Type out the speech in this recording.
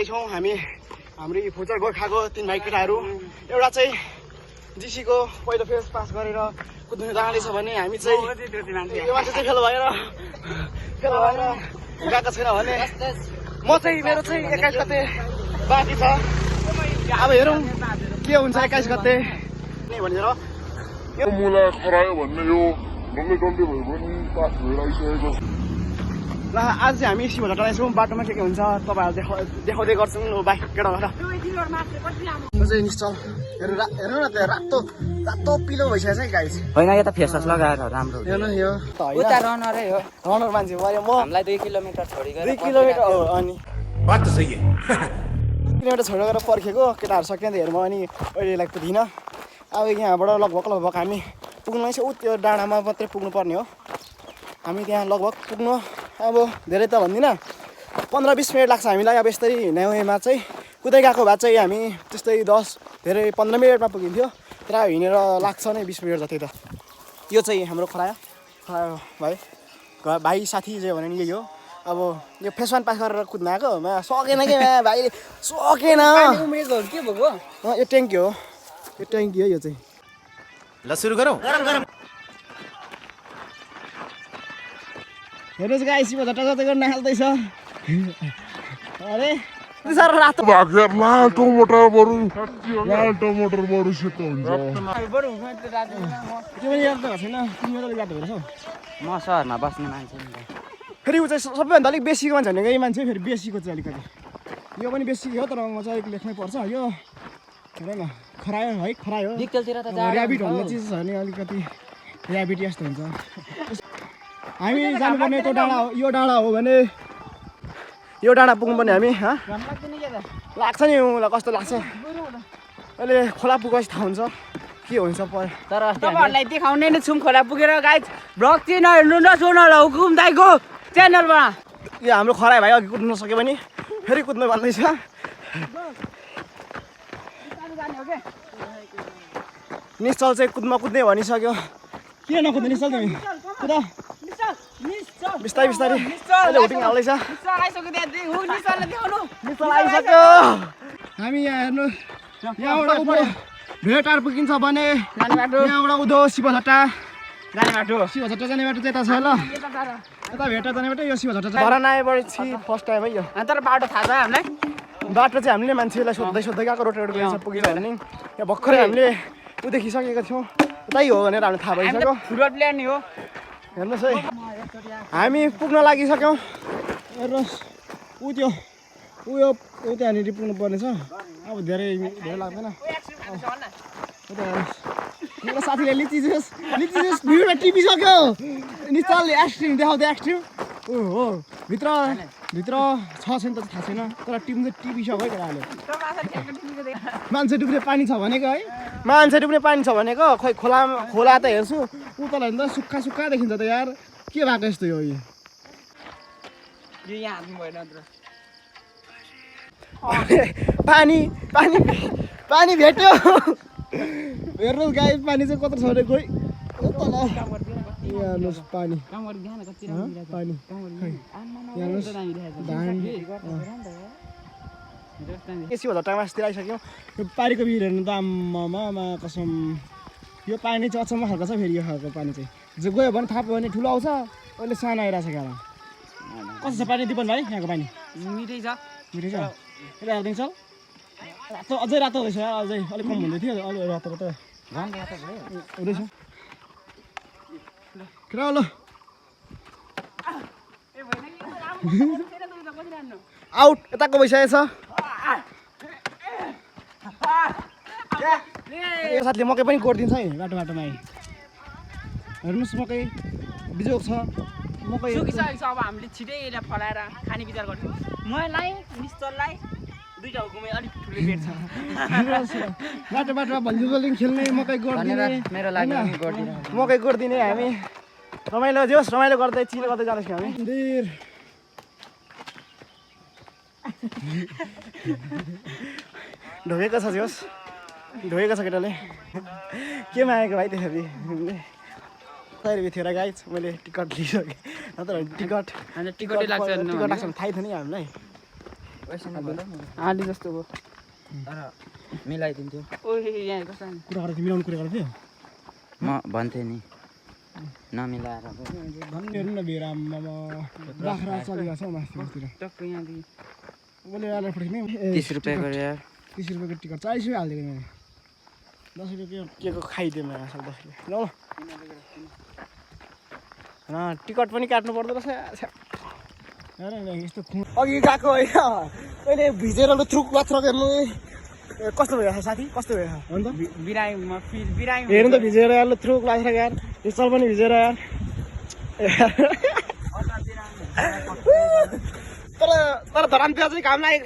छौँ हामी हाम्रो फुचर गोर्खाको 3 भाइ केटाहरू एउटा चाहिँ जिसीको पहिलो फेज पास गरेर कुद्नु जाँदैछ भने हामी चाहिँ यो मान्छे चाहिँ फेल भएर गएको छैन भने म चाहिँ मेरो चाहिँ 21 गते बाँकी छ। अब हेरौँ के हुन्छ 21 गते भनेर यो मुला खरायो भन्ने यो डल्लै डल्लै भयो पनि पास भएर आइसकेको ल आज चाहिँ हामी शिव झटाउँछौँ। बाटोमा के हुन्छ तपाईँहरू देखाउँदै गर्छौँ बाइक केटाबाट चाहिँ निश्चल हेर्नु न त्यो रातो रातो पिलो भइसकेको छ गाई चाहिँ होइन यो त फेसवास लगाएर राम्रो हेर्नु यो उता रनरै हो रनर मान्छे भयो म हामीलाई 2 किलोमिटर छोडी गएर 2 किलोमिटर हो अनि बात त सही है किलोमिटर छोडेर पर्खेको केटाहरू सकिँदा हेर्नु अनि अहिलेलाई पुगिन। अब यहाँबाट लगभग हामी पुग्नु चाहिँ त्यो डाँडामा मात्रै पुग्नु पर्ने हो। हामी त्यहाँ लगभग पुग्नु अब धेरै त भन्दिनँ 15-20 मिनट लाग्छ हामीलाई। अब यसरी हिँड्नेमा चाहिँ कुदै गएको भए चाहिँ हामी त्यस्तै 10 15 मिनटमा पुगिन्थ्यो। तर हिँडेर लाग्छ नै 20 मिनट जति त। यो चाहिँ हाम्रो खरायो भाइ साथी चाहिँ भने नि यही हो। अब यो फेस 1 पास गरेर कुद्न आएको सकेन कि भाइले सकेन के भएको यो ट्याङ्की हो यो चाहिँ। ल सुरु गरौँ। हेर्नुहोस् गाइस शिव झट्टा जति गर्न हाल्दैछ अरे साह्रो रातो भाग्य लाल टमाटर बरु सेतो हुन्छ त्यो पनि याद भएको छैन तिम्रो बाटो हेर्छ म सहरमा बस्ने मान्छे नि फेरि ऊ चाहिँ सबैभन्दा अलिक बेसीको मान्छे भनेको यही मान्छे फेरि बेसीको चाहिँ अलिकति यो पनि बेसी हो तर म चाहिँ अलिक लेख्नै पर्छ। यो हेर न खरायो डिक्टेलतिर त ऱ्याबिट भन्ने चिज छ भने अलिकति ऱ्याबिट यस्तो हुन्छ। हामी जानुपर्ने त्यो डाँडा हो यो डाँडा हो भने यो डाँडा पुग्नुपर्ने हामी लाग्छ नि उसलाई कस्तो लाग्छ अहिले खोला पुगेपछि थाहा हुन्छ के हुन्छ तर तपाईँहरूलाई देखाउने नै छौँ खोला पुगेर गाइस भ्लग चाहिँ नहेर्नु नसुन होला हुकुम दाइको च्यानलबाट। यो हाम्रो खरायो भाइ अघि कुद्नु सक्यो भने फेरि कुद्नु भन्दैछ। निश्चल चाहिँ कुद्ने भनिसक्यो के नकुद्ने निश्चल तिमी कुद बिस्तारै अहिले हुटिङ हाल्दैछ निश्चल आइसक्यो। हामी यहाँ हेर्नु यहाँबाट उँभो भेटार पुगिन्छ भने यहाँबाट उँधो शिव झट्टा जाने बाटो जाने बाटो चाहिँ यता छ ल यता भेटार जाने बाटो यो शिव झट्टा धरान आएपछि फर्स्ट टाइम है यो। तर बाटो थाहा छ हामीलाई बाटो चाहिँ हामीले मान्छेलाई सोध्दै गएको रोटेट गइन्छ पुगिन्छ भने यहाँ भर्खरै हामीले ऊ देखिसकेको थियौँ उतै हो भनेर हामीलाई थाहा भइसक्यो। फुटबल प्लेयर नि हो हेर्नुहोस् है हामी पुग्न लागिसक्यौँ। हेर्नुहोस् ऊ त्यहाँनिर पुग्नु पर्ने छ। अब धेरै लाग्दैन। मेरो साथीले लिची जुस भिडियोमा टिपिसक्यो निश्चलले एक्सट्रिम देखाउँदै एक्सट्रिम हो भित्र छ छैन त थाहा छैन तर टिम चाहिँ टिपिसक्यो है केटाहरूले। मान्छे डुब्ने पानी छ भनेको है मान्छे डुब्ने पानी छ भनेको खोइ खोला त हेर्छु उतलाई त सुक्खा देखिन्छ त यार के भएको यस्तो हो यो पानी भेट्यो हेर्नुहोस् गाई पानी चाहिँ कत्रो छ अरे कोही हेर्नुहोस् पानी शिव झट्टामा अस्ति आइसक्यौँ। यो पानीको भिड हेर्नु त आम्मामा कसम यो पानी चाहिँ अचम्म खालको छ। फेरि यो खालको पानी चाहिँ जो गयो भने थाहा पायो भने ठुलो आउँछ अहिले सानो आइरहेको छ क्या कस्तो छ पानी दिपन भाइ यहाँको पानी मिठै छ यता हेरिदिन्छ रातो अझै रातो हुँदैछ अझै अलिक कम हुँदै थियो अलि रातो हुँदैछ केटा ल आउट यताको भइसकेको छ। यो साथीले मकै पनि गोडिदिन्छ है बाटोमा हेर्नुहोस् मकै बिजोग छ मकै सुकिसकेको छ। अब हामीले छिटै यसलाई फलाएर खाने विचार गर्छौँ। मलाई निश्चललाई दुईटा हुकुमै अलिक ठुलो पेट छ बाटोमा भलिबल खेल्ने मकै गोडिदिने मेरो लागि मकै गोडिदिने हामी रमाइलो गर्दै चिल गर्दै जाँदैछौँ हामी मन्दिर ढोकेको छ जोस् ढोकेको छ केटाले केमा आएको भाइ त्यसरी सय रुपियाँ थियो र गाइज मैले टिकट लिइसकेँ नत्र टिकट टिकटै लाग्छ टिकट लाग्छ थाहै थियो नि हामीलाई आधी जस्तो भयो तर मिलाइदिन्थ्यो ओइ यहाँ कस्तो कुरा गरेको मिलाउनु कुरा गरेको थियो म भन्थेँ नि नमिलाएर भन्नेहरू न बेराममा बाख्रा चलिरहेको छ माथि बस्तिर टक्क यहाँदेखि उसले आएर फर्किने 30 रुपियाँ गरेर 30 रुपियाँको टिकट 40 रुपियाँ हालिदिएको मैले 10 रुपियाँ के को खाइदिएँ मैले असल 10 रुपियाँ ल टिकट पनि काट्नु पर्दो रहेछ हेर न यस्तो अघि गएको होइन अहिले भिजेर थ्रुक लाथ्रक हेर्नु कस्तो भइरहेको छ साथी कस्तो भइरहेको हो नि त बिरामीमा बिरामी हेर्नु त भिजेर यार थ्रुक लाथ्रक यार चल पनि भिजेर यार तर धरान प्याज चाहिँ काम लागेको